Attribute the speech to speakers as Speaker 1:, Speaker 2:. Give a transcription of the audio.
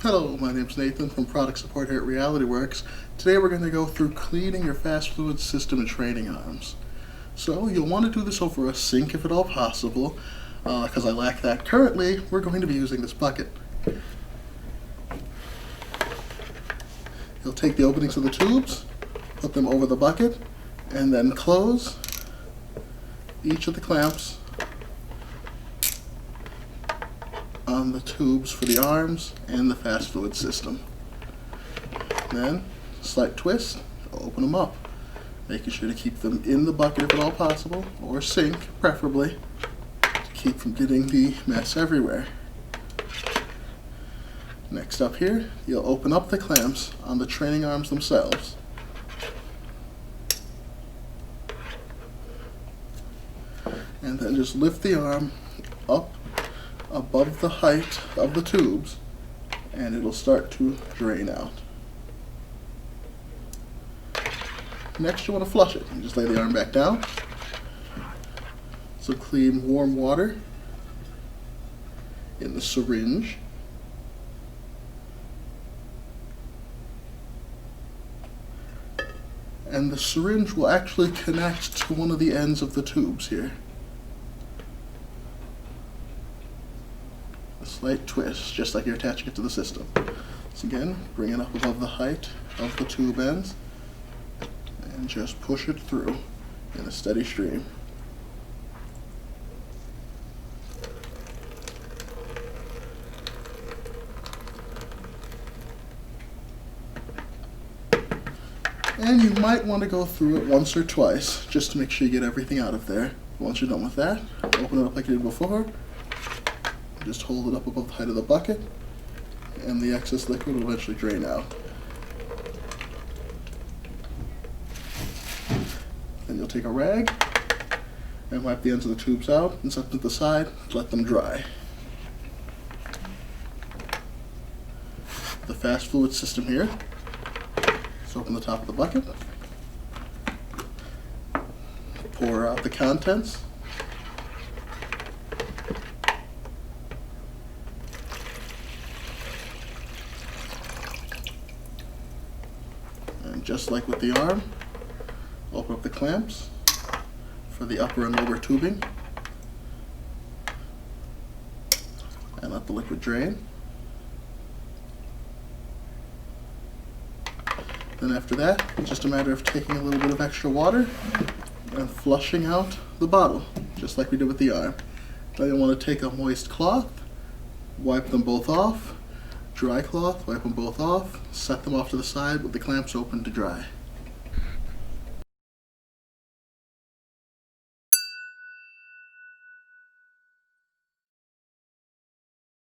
Speaker 1: Hello, my name's Nathan from Product Support here at RealityWorks. Today we're going to go through cleaning your fast fluid system and training arms. So you'll want to do this over a sink if at all possible. Because I lack that currently, we're going to be using this bucket. You'll take the openings of the tubes, put them over the bucket, and then close each of the clamps on the tubes for the arms and the fast fluid system. Then, slight twist, open them up, making sure to keep them in the bucket if at all possible, or sink preferably, to keep from getting the mess everywhere. Next up here, you'll open up the clamps on the training arms themselves. And then just lift the arm up above the height of the tubes, and it'll start to drain out. Next, you want to flush it. You just lay the arm back down. So clean warm water in the syringe. And the syringe will actually connect to one of the ends of the tubes here. A slight twist, just like you're attaching it to the system. So again, bring it up above the height of the tube ends and just push it through in a steady stream. And you might want to go through it once or twice just to make sure you get everything out of there. Once you're done with that, open it up like you did before. Just hold it up above the height of the bucket, and the excess liquid will eventually drain out. Then you'll take a rag and wipe the ends of the tubes out and set them to the side to let them dry. The fast fluid system here. So open the top of the bucket, pour out the contents, and just like with the arm, open up the clamps for the upper and lower tubing and let the liquid drain. Then after that, it's just a matter of taking a little bit of extra water and flushing out the bottle, just like we did with the arm. Now you'll want to take a moist cloth, wipe them both off, dry cloth, wipe them both off, set them off to the side with the clamps open to dry.